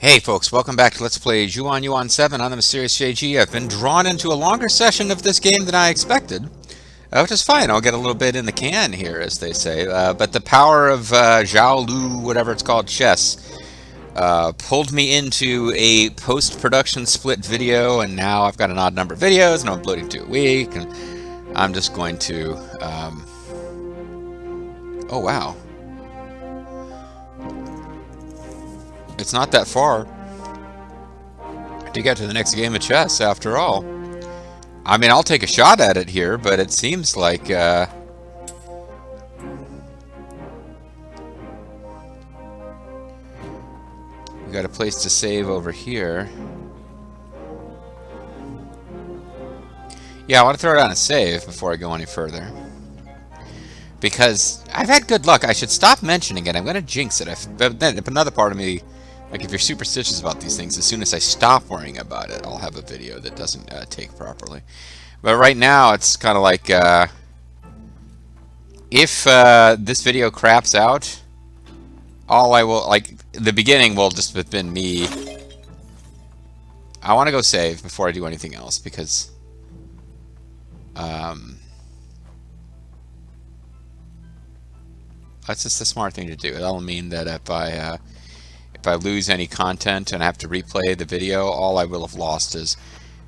Hey folks, welcome back to Let's Play Xuan Yuan 7 on the Mysterious JG. I've been drawn into a longer session of this game than I expected, which is fine. I'll get a little bit in the can here, as they say. But the power of Zhao Lu, whatever it's called, chess, pulled me into a post-production split video, and now I've got an odd number of videos, and I'm uploading 2 a week, and I'm just going to... Oh, wow. It's not that far to get to the next game of chess, after all. I mean, I'll take a shot at it here, but it seems like we got a place to save over here. Yeah, I want to throw down a save before I go any further, because I've had good luck. I should stop mentioning it. I'm going to jinx it. But then another part of me, like, if you're superstitious about these things, as soon as I stop worrying about it, I'll have a video that doesn't take properly. But right now, it's kind of like, if this video craps out, all I will, like, the beginning will just have been me. I want to go save before I do anything else, because, that's just the smart thing to do. That'll mean that if I lose any content and I have to replay the video, all I will have lost is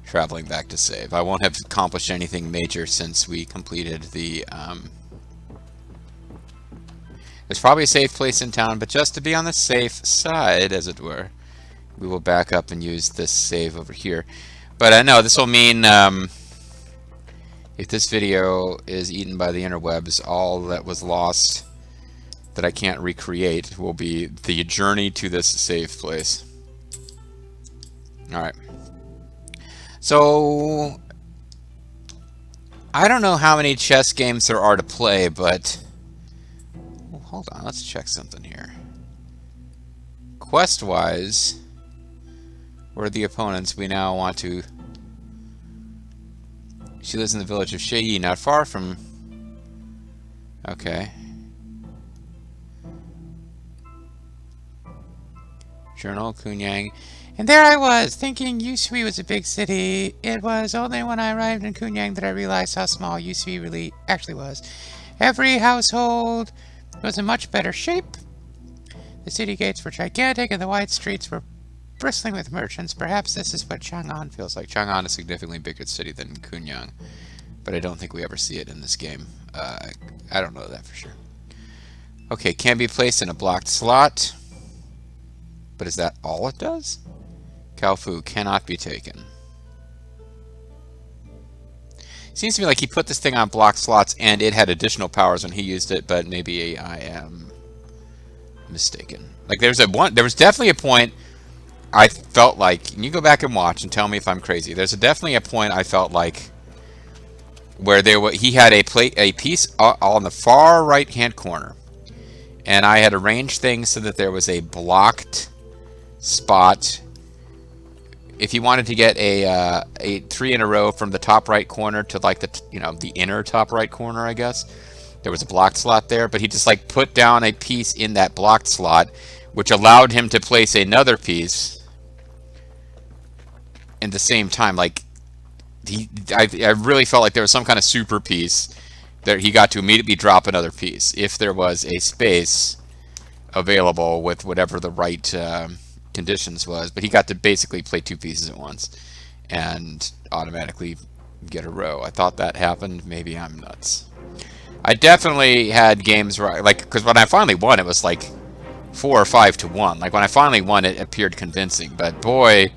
traveling back to save. I won't have accomplished anything major since we completed the... There's probably a safe place in town, but just to be on the safe side, as it were, we will back up and use this save over here. But I know this will mean, if this video is eaten by the interwebs, all that was lost that I can't recreate will be the journey to this safe place. Alright. So, I don't know how many chess games there are to play, but... Well, hold on, let's check something here. Quest-wise, where are the opponents we now want to... She lives in the village of Shei, not far from... Okay. Journal, Kunyang. And there I was, thinking Yusui was a big city. It was only when I arrived in Kunyang that I realized how small Yusui really actually was. Every household was in much better shape. The city gates were gigantic, and the wide streets were bristling with merchants. Perhaps this is what Chang'an feels like. Chang'an is a significantly bigger city than Kunyang, but I don't think we ever see it in this game. I don't know that for sure. Okay, can be placed in a blocked slot. But is that all it does? Kaofu cannot be taken. Seems to me like he put this thing on blocked slots and it had additional powers when he used it, but maybe I am mistaken. Like there was definitely a point I felt like, and you go back and watch and tell me if I'm crazy. There's definitely a point I felt like where he had a piece on the far right hand corner, and I had arranged things so that there was a blocked spot. If you wanted to get a 3 in a row from the top right corner to like the inner top right corner, I guess there was a blocked slot there, but he just like put down a piece in that blocked slot, which allowed him to place another piece in the same time. Like I really felt like there was some kind of super piece that he got to immediately drop another piece if there was a space available with whatever the right conditions was, but he got to basically play 2 pieces at once and automatically get a row. I thought that happened. Maybe I'm nuts. I definitely had games where because when I finally won, it was like 4 or 5 to 1. Like when I finally won, it appeared convincing, but boy,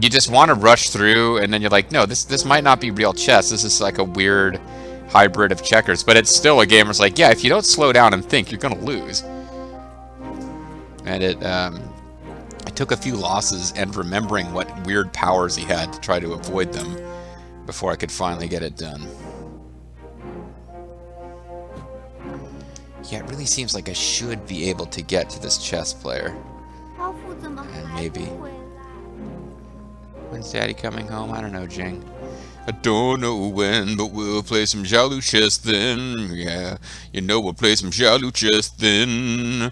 you just want to rush through, and then you're like, no, this might not be real chess. This is like a weird hybrid of checkers, but it's still a game where it's like, yeah, if you don't slow down and think, you're gonna lose. And I took a few losses and remembering what weird powers he had to try to avoid them before I could finally get it done. Yeah, it really seems like I should be able to get to this chess player. And maybe... When's Daddy coming home? I don't know, Jing. I don't know when, but we'll play some Xiaolu chess then. Yeah, you know we'll play some Xiaolu chess then.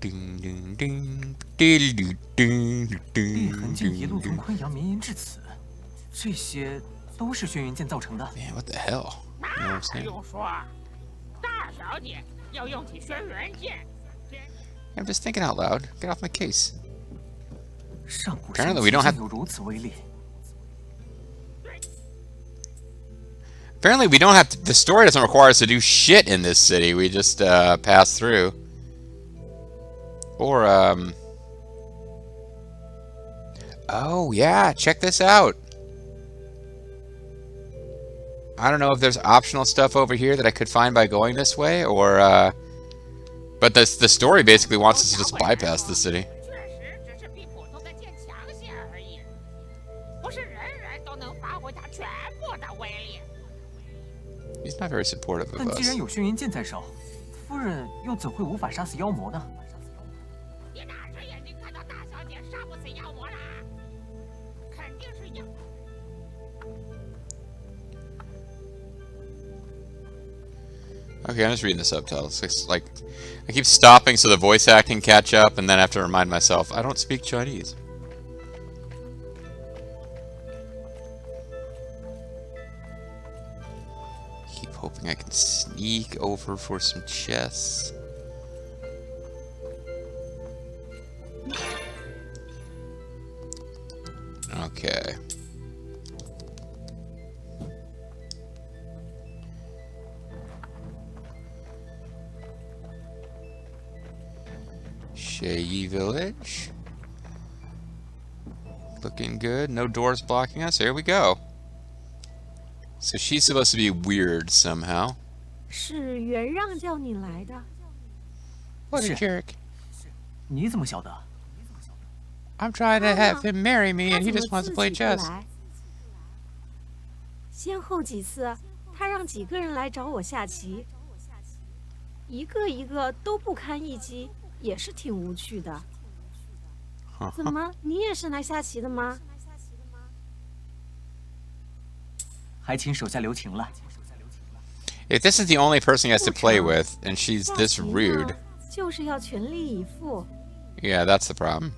Ding, ding, ding. 裂痕竟一路从昆阳绵延至此，这些都是轩辕剑造成的。Man, what the hell? You know what I'm 那还 saying? 用说？大小姐要用起轩辕剑。I'm just thinking out loud. Get off my case. 上古 Apparently 神 we 器 don't 竟 have- 有如此威力。 Apparently we don't have to, the story doesn't require us to do shit in this city. We just pass through. Or oh yeah, check this out. I don't know if there's optional stuff over here that I could find by going this way, or but the story basically wants us to just bypass the city. 确实只是比普通的剑强些而已，不是人人都能发挥它全部的威力。 He's not very supportive 但 of 既然 us. 有轩辕剑在手，夫人又怎会无法杀死妖魔呢？ 你哪只眼睛看到大小姐杀不死妖魔啦？肯定是妖。 Okay, I'm just reading the subtitles. It's like I keep stopping so the voice acting catch up, and then I have to remind myself I don't speak Chinese. Keep hoping I can sneak over for some chests. Okay. Shei Village. Looking good. No doors blocking us. Here we go. So she's supposed to be weird somehow. 是袁让叫你来的。 What a 是。 jerk. 你怎么晓得？ I'm trying to have him marry me 他 and he 怎么 just wants to 自 play 己不 chess. 来？先后几次，他让几个人来找我下棋，一个一个都不堪一击，也是挺无趣的。怎么，你也是来下棋的吗？ 还请手下留情了。 If this is the only person he has to play 不成。 with and she's 下 this 棋呢 rude, 就是要全力以赴。 yeah, that's the problem.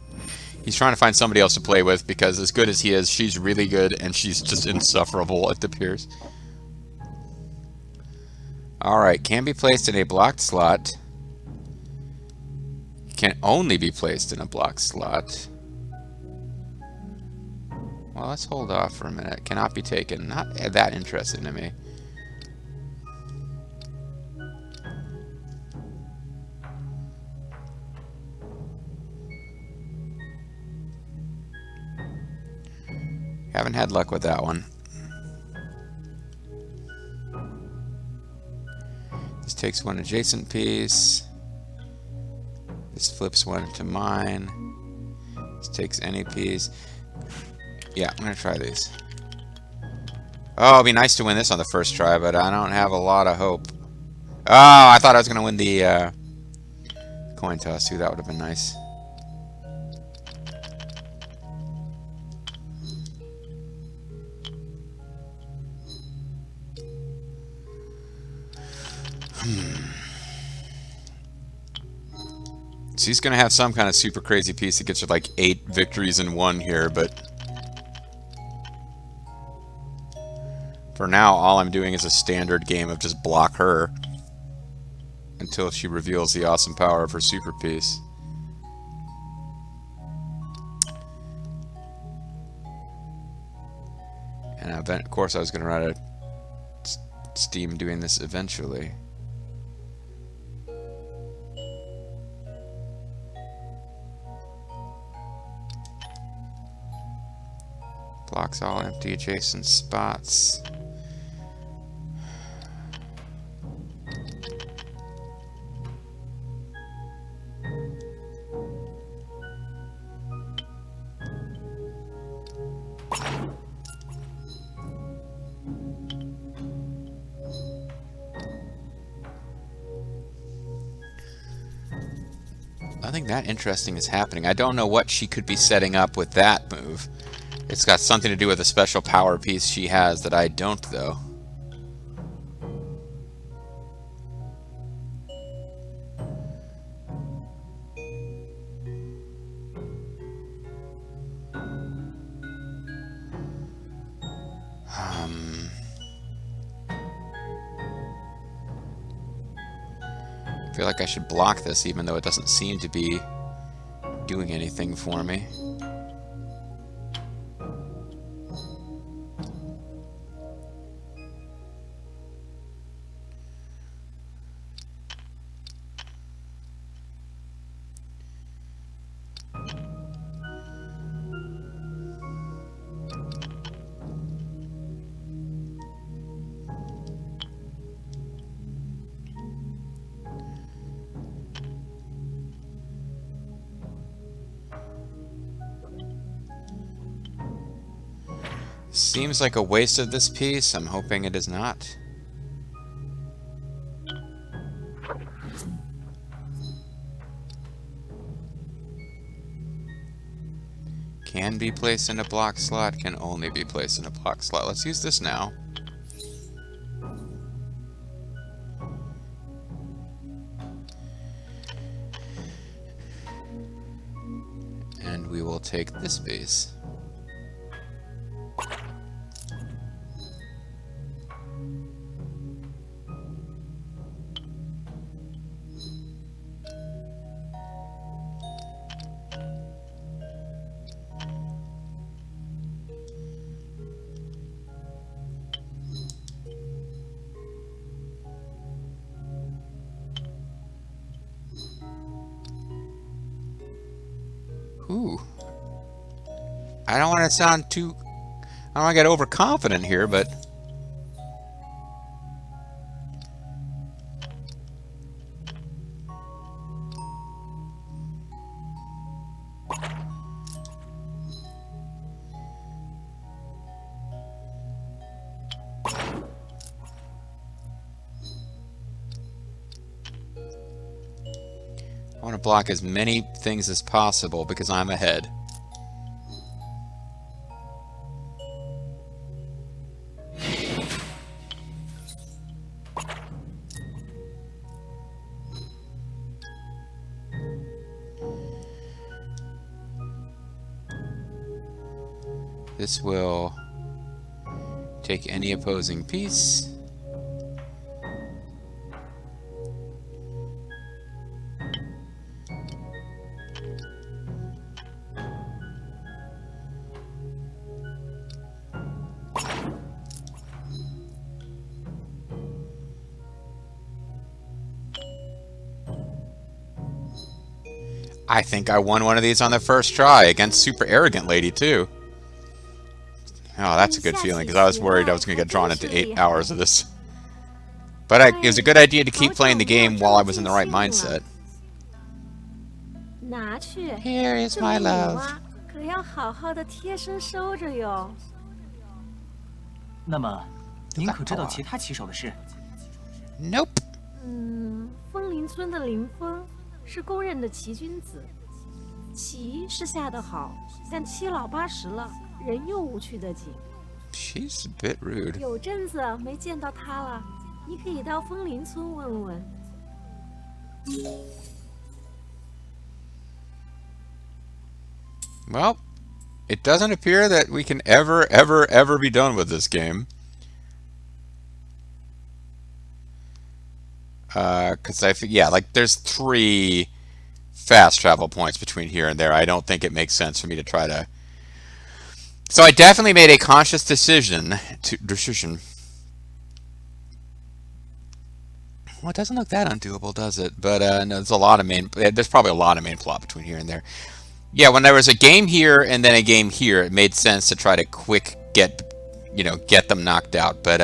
He's trying to find somebody else to play with because as good as he is, she's really good and she's just insufferable, it appears. Alright, can be placed in a blocked slot. Can only be placed in a blocked slot. Well, let's hold off for a minute. Cannot be taken. Not that interesting to me. Haven't had luck with that one. This takes one adjacent piece. This flips one to mine. This takes any piece. Yeah, I'm gonna try these. Oh, it'd be nice to win this on the first try, but I don't have a lot of hope. Oh, I thought I was gonna win the coin toss too. That would have been nice. So he's gonna have some kind of super crazy piece that gets you like 8 victories in one here, but for now all I'm doing is a standard game of just block her until she reveals the awesome power of her super piece. And of course I was gonna run out of steam doing this eventually. Blocks all empty adjacent spots. Nothing that interesting is happening. I don't know what she could be setting up with that move. It's got something to do with a special power piece she has that I don't, though. I feel like I should block this, even though it doesn't seem to be doing anything for me. Seems like a waste of this piece. I'm hoping it is not. Can be placed in a block slot, can only be placed in a block slot. Let's use this now. And we will take this piece. Ooh. I don't want to sound too... I don't want to get overconfident here, but... I want to block as many things as possible because I'm ahead. This will take any opposing piece. I think I won one of these on the first try against Super Arrogant Lady, too. Oh, that's a good feeling, because I was worried I was going to get drawn into 8 hours of this. But it was a good idea to keep playing the game while I was in the right mindset. Here is my love. 那么，您可知道其他棋手的事？ Nope. 枫林村的林峰是公认的棋君子，棋是下得好，但七老八十了，人又无趣的紧。 She's a bit rude. 有阵子没见到他了，你可以到枫林村问问。 Well, it doesn't appear that we can ever be done with this game. Because yeah, like there's 3 fast travel points between here and there. I don't think it makes sense for me to try to... So I definitely made a conscious decision to... Well, it doesn't look that undoable, does it? But no, there's probably a lot of main plot between here and there. Yeah, when there was a game here and then a game here, it made sense to try to get them knocked out. But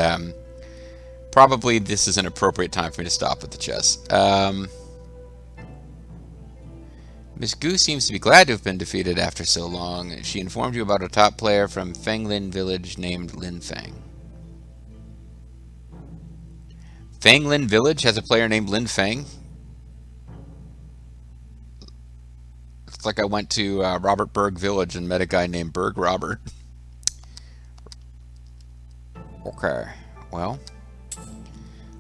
probably this is an appropriate time for me to stop with the chess. Miss Gu seems to be glad to have been defeated after so long. She informed you about a top player from Fanglin Village named Lin Fang. Fanglin Village has a player named Lin Fang. It's like I went to Robert Berg Village and met a guy named Berg Robert. Okay, well,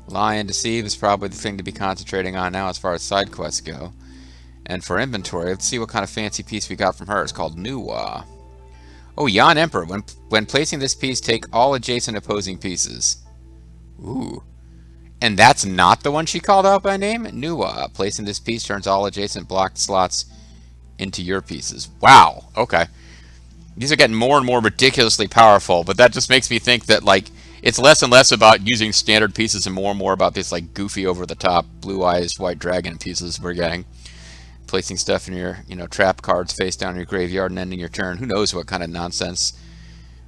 lie and deceive is probably the thing to be concentrating on now as far as side quests go. And for inventory, let's see what kind of fancy piece we got from her. It's called Nuwa. Oh, Yan Emperor. When placing this piece, take all adjacent opposing pieces. Ooh. And that's not the one she called out by name? Nuwa. Placing this piece turns all adjacent blocked slots into your pieces. Wow. Okay. These are getting more and more ridiculously powerful, but that just makes me think that, like, it's less and less about using standard pieces and more about this, like, goofy over-the-top blue eyes white dragon pieces we're getting. Placing stuff in your, trap cards face down in your graveyard and ending your turn. Who knows what kind of nonsense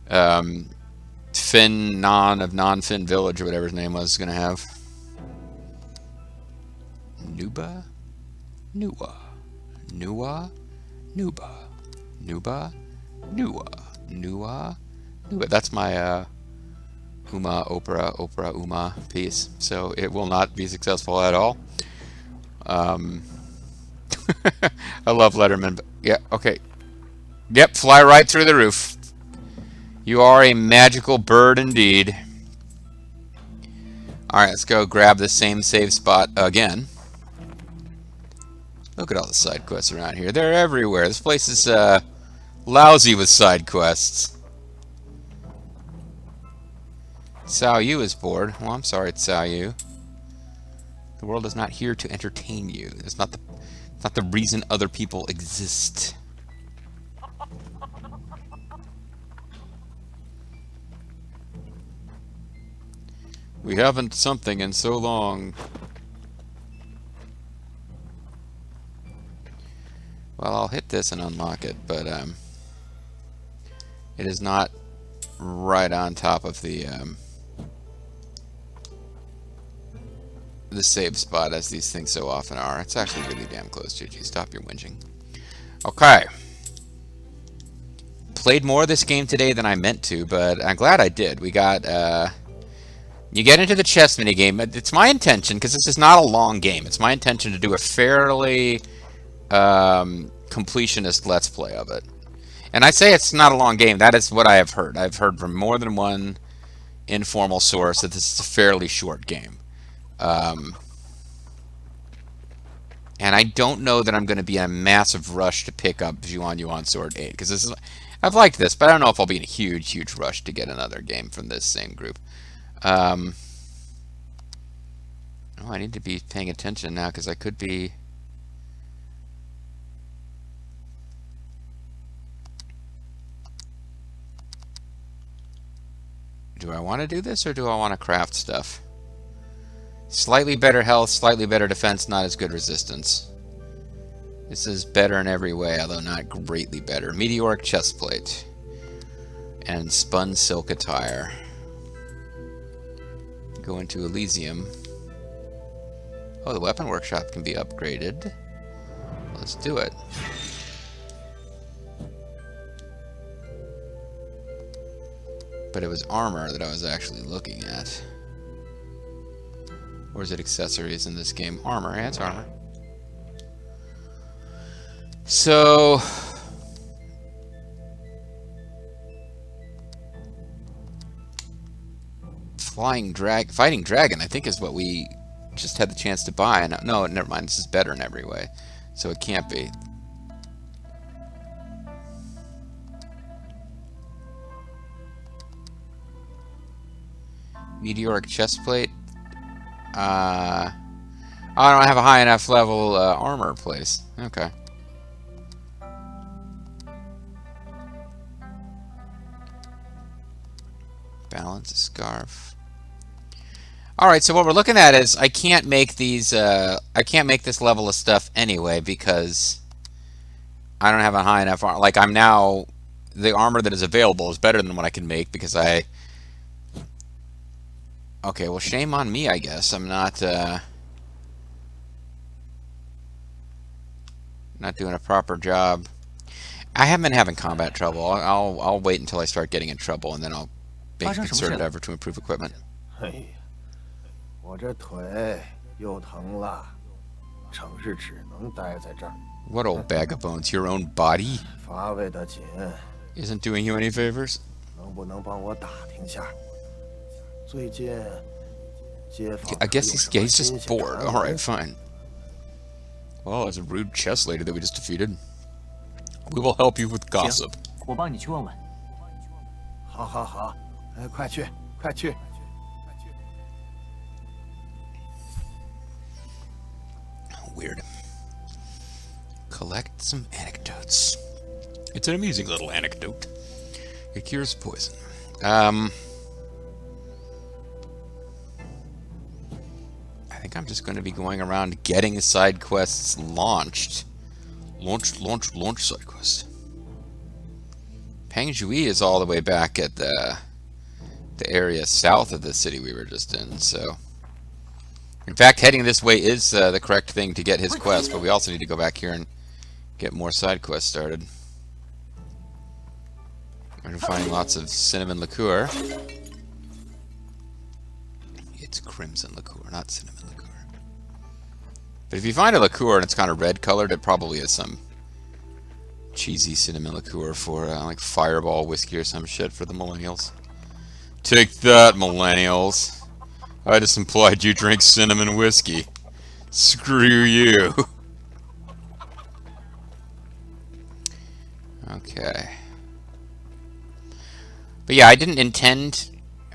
Finn Non of Non-Finn Village or whatever his name was going to have. Nuba? Nuwa. Nuwa? Nuba. Nuba? Nuwa. Nuwa? Nuba. That's my Uma, Oprah, Uma piece. So it will not be successful at all. I love Letterman. But yeah, okay. Yep, fly right through the roof. You are a magical bird indeed. Alright, let's go grab the same save spot again. Look at all the side quests around here. They're everywhere. This place is lousy with side quests. Cao Yu is bored. Well, I'm sorry, Cao Yu. The world is not here to entertain you. It's not the reason other people exist. We haven't something in so long. Well, I'll hit this and unlock it, but it is not right on top of the save spot as these things so often are. It's actually really damn close, GG. Stop your whinging. Okay. Played more of this game today than I meant to, but I'm glad I did. We got, you get into the chess minigame. It's my intention, because this is not a long game, it's my intention to do a fairly completionist let's play of it. And I say it's not a long game. That is what I have heard. I've heard from more than one informal source that this is a fairly short game. And I don't know that I'm going to be in a massive rush to pick up Xuan Yuan Sword 8, because this is, I've liked this, but I don't know if I'll be in a huge rush to get another game from this same group. Oh, I need to be paying attention now, because I could be... Do I want to do this, or do I want to craft stuff? Slightly better health, slightly better defense, not as good resistance. This is better in every way, although not greatly better. Meteoric chestplate. And spun silk attire. Go into Elysium. Oh, the weapon workshop can be upgraded. Let's do it. But it was armor that I was actually looking at. Or is it accessories in this game? Armor. Yeah, it's armor. So... Fighting Dragon, I think, is what we just had the chance to buy. No, never mind. This is better in every way. So it can't be. Meteoric chestplate. I don't have a high enough level armor place. Okay. Balance scarf. Alright, so what we're looking at is I can't make these I can't make this level of stuff anyway because I don't have a high enough armor. Like, I'm now, the armor that is available is better than what I can make because I... Okay, well, shame on me, I guess. I'm not doing a proper job. I haven't been having combat trouble. I'll wait until I start getting in trouble, and then I'll make a concerted effort to improve equipment. Hey, 我这腿又疼了，城市只能待在这儿。 What old bag of bones? Your own body 乏味的紧， isn't doing you any favors? 能不能帮我打听下？最近街坊 I guess he's 有什么 just 新鲜 bored. 传闻 Alright, fine. Well, there's a rude chess lady that we just defeated. We will help you with gossip. 我帮你去问问。好好好，快去快去！ collect some anecdotes. It's an amusing little anecdote. It cures poison. I think I'm just going to be going around getting side quests launched. Launch side quest. Pangjui is all the way back at the area south of the city we were just in, so... In fact, heading this way is the correct thing to get his quest, but we also need to go back here and get more side quests started. We're finding lots of cinnamon liqueur. It's crimson liqueur, not cinnamon liqueur. But if you find a liqueur and it's kind of red colored, it probably is some cheesy cinnamon liqueur for like Fireball whiskey or some shit for the millennials. Take that, millennials. I just implied you drink cinnamon whiskey. Screw you. Okay. But yeah, I didn't intend...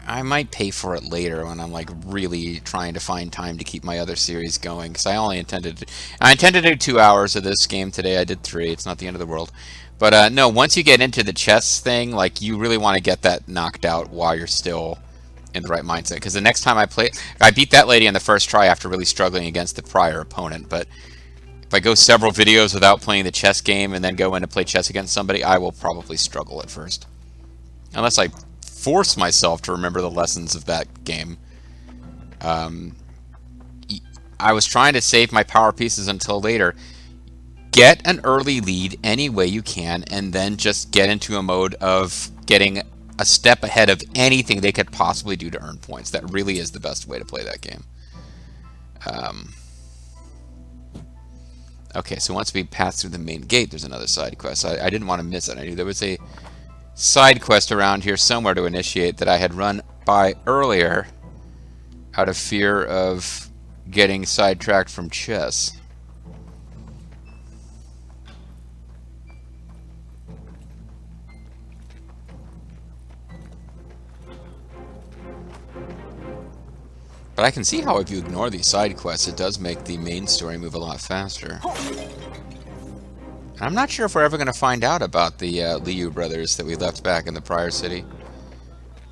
I might pay for it later when I'm like really trying to find time to keep my other series going, because I only intended to do 2 hours of this game today. I did 3. It's not the end of the world. But no, once you get into the chess thing, like you really want to get that knocked out while you're still in the right mindset. Because the next time I play, I beat that lady on the first try after really struggling against the prior opponent. But if I go several videos without playing the chess game and then go in to play chess against somebody, I will probably struggle at first. Unless I force myself to remember the lessons of that game. I was trying to save my power pieces until later. Get an early lead any way you can, and then just get into a mode of getting a step ahead of anything they could possibly do to earn points. That really is the best way to play that game. Okay, so once we pass through the main gate, there's another side quest. I didn't want to miss it. I knew there was a side quest around here somewhere to initiate that I had run by earlier out of fear of getting sidetracked from chess. But I can see how if you ignore these side quests, it does make the main story move a lot faster. And I'm not sure if we're ever going to find out about the Liu brothers that we left back in the prior city.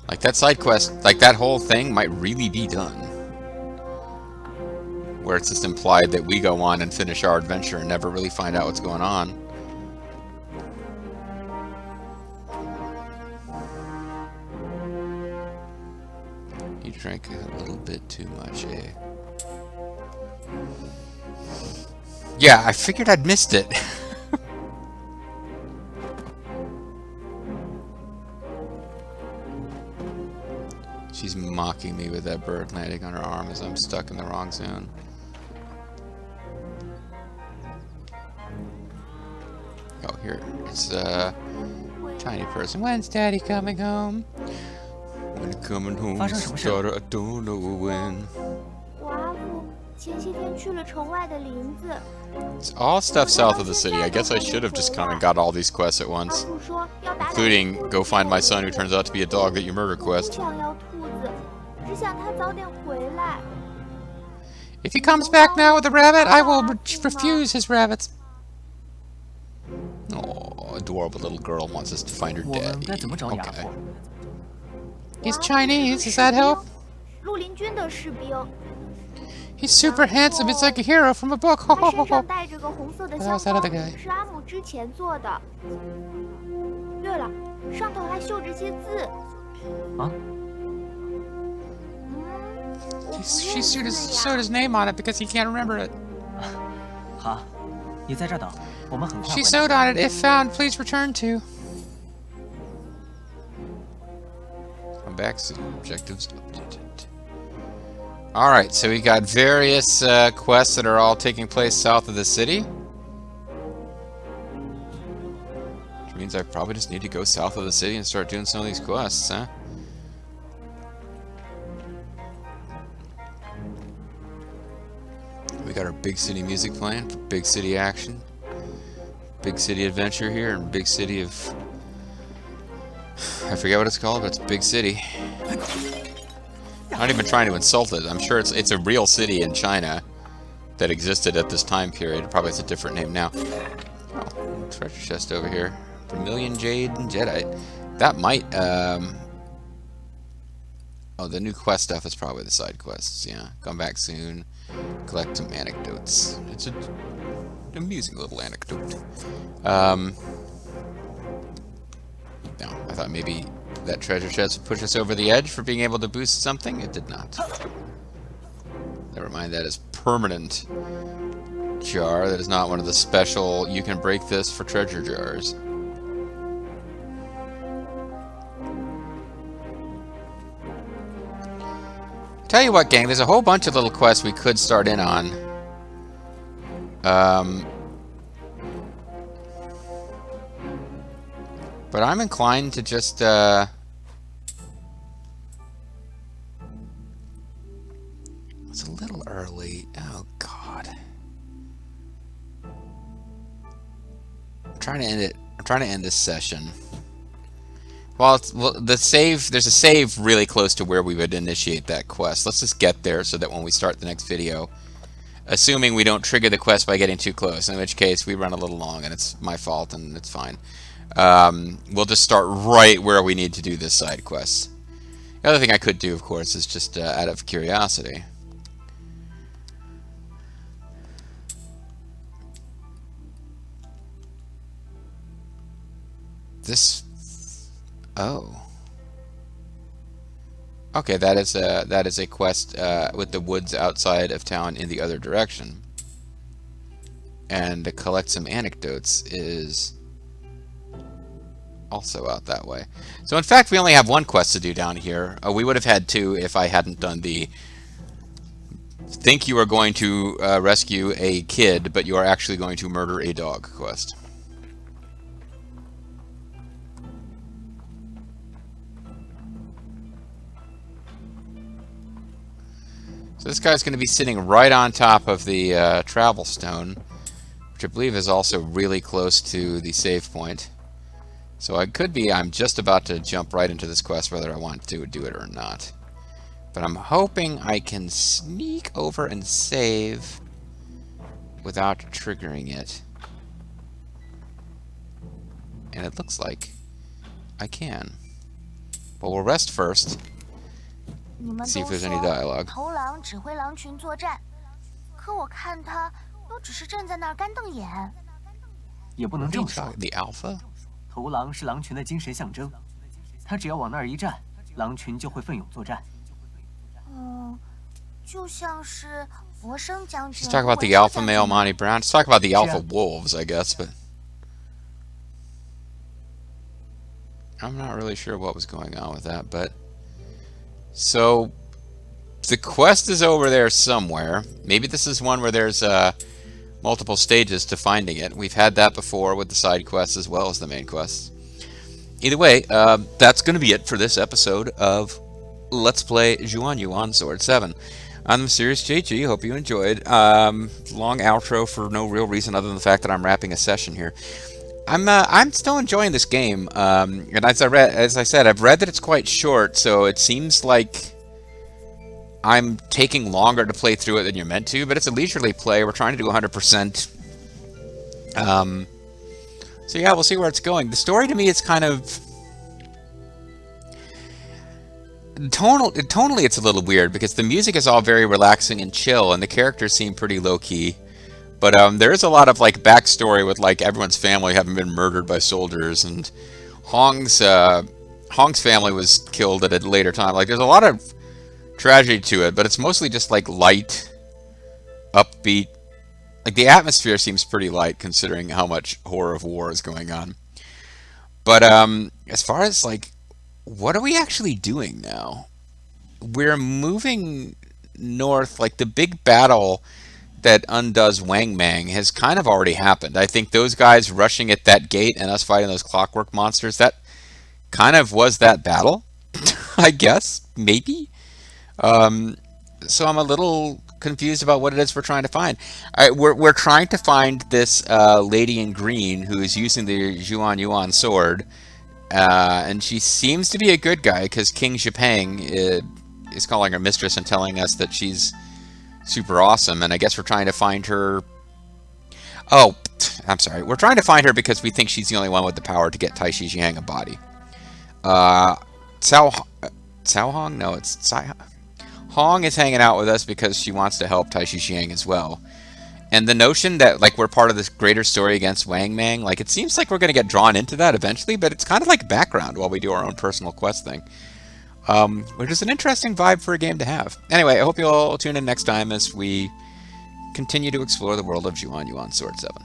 Like, that side quest, like, that whole thing might really be done. Where it's just implied that we go on and finish our adventure and never really find out what's going on. You drank a little bit too much, eh? Yeah, I figured I'd missed it. She's mocking me with that bird landing on her arm as I'm stuck in the wrong zone. Oh, here. It's a tiny person. When's Daddy coming home? When you're coming home, daughter, I don't know when. It's all stuff south of the city. I guess I should have just kind of got all these quests at once. Including, go find my son who turns out to be a dog that you murder quest. If he comes back now with a rabbit, I will refuse his rabbits. Oh, adorable little girl wants us to find her daddy. Okay. He's Chinese, does that help? He's super handsome, it's like a hero from a book. How's that other guy? She sewed his name on it because he can't remember it. She sewed on it. If found, please return to. Come back soon. Objectives updated. Alright, so we got various quests that are all taking place south of the city. Which means I probably just need to go south of the city and start doing some of these quests, huh? We got our big city music playing for big city action. Big city adventure here and big city of... I forget what it's called, but it's big city. I'm not even trying to insult it. I'm sure it's a real city in China that existed at this time period. Probably it's a different name now. treasure chest over here. Vermilion Jade and Jadeite. That might, oh, the new quest stuff is probably the side quests, yeah. Come back soon. Collect some anecdotes. It's an amusing little anecdote. No, I thought maybe that treasure chest would push us over the edge for being able to boost something. It did not. Never mind, that is permanent jar. That is not one of the special, you can break this for treasure jars. Tell you what, gang, there's a whole bunch of little quests we could start in on. But I'm inclined to just, it's a little early. Oh, God. I'm trying to end it. I'm trying to end this session. Well, the save, there's a save really close to where we would initiate that quest. Let's just get there so that when we start the next video, assuming we don't trigger the quest by getting too close, in which case we run a little long and it's my fault and it's fine. We'll just start right where we need to do this side quest. The other thing I could do, of course, is just out of curiosity. This... Oh. Okay, that is a quest with the woods outside of town in the other direction. And to collect some anecdotes is also out that way. So in fact, we only have one quest to do down here. We would have had two if I hadn't done the think you are going to rescue a kid, but you are actually going to murder a dog quest. So this guy's going to be sitting right on top of the travel stone, which I believe is also really close to the save point. So I could be, I'm just about to jump right into this quest whether I want to do it or not. But I'm hoping I can sneak over and save without triggering it. And it looks like I can. But we'll rest first. See if there's any dialogue. 头狼指挥狼群作战，可我看他都只是站在那儿干瞪眼。也不能这么说。 The Alpha? 头狼是狼群的精神象征，他只要往那儿一站，狼群就会奋勇作战。就像是博生将军。 Let's talk about the alpha male Monty Brown. Let's talk about the alpha wolves, I guess, but I'm not really sure what was going on with that, but so the quest is over there somewhere. Maybe this is one where there's multiple stages to finding it. We've had that before with the side quests as well as the main quests. Either way, that's going to be it for this episode of Let's Play Xuan Yuan Sword 7. I'm the Mysterious JG. Hope you enjoyed. Long outro for no real reason other than the fact that I'm wrapping a session here. I'm still enjoying this game, and as I said, I've read that it's quite short, so it seems like I'm taking longer to play through it than you're meant to, but it's a leisurely play. We're trying to do 100%. So yeah, we'll see where it's going. The story to me is kind of tonally it's a little weird because the music is all very relaxing and chill, and the characters seem pretty low-key. But there is a lot of like backstory with like everyone's family having been murdered by soldiers, and Hong's family was killed at a later time. Like there's a lot of tragedy to it, but it's mostly just like light, upbeat. Like the atmosphere seems pretty light considering how much horror of war is going on. But as far as like what are we actually doing now? We're moving north. Like the big battle that undoes Wang Mang has kind of already happened. I think those guys rushing at that gate and us fighting those clockwork monsters, that kind of was that battle, I guess, maybe. So I'm a little confused about what it is we're trying to find. We're trying to find this lady in green who is using the Xuan Yuan sword, and she seems to be a good guy because King Zhipeng is calling her mistress and telling us that she's super awesome, and I guess we're trying to find her. Oh, I'm sorry. We're trying to find her because we think she's the only one with the power to get Tai Shixiang a body. Cao Hong? No, it's Tsai. Hong is hanging out with us because she wants to help Tai Shixiang as well. And the notion that like we're part of this greater story against Wang Mang, like it seems like we're going to get drawn into that eventually, but it's kind of like background while we do our own personal quest thing. Which is an interesting vibe for a game to have. Anyway, I hope you'll tune in next time as we continue to explore the world of Xuan Yuan Sword 7.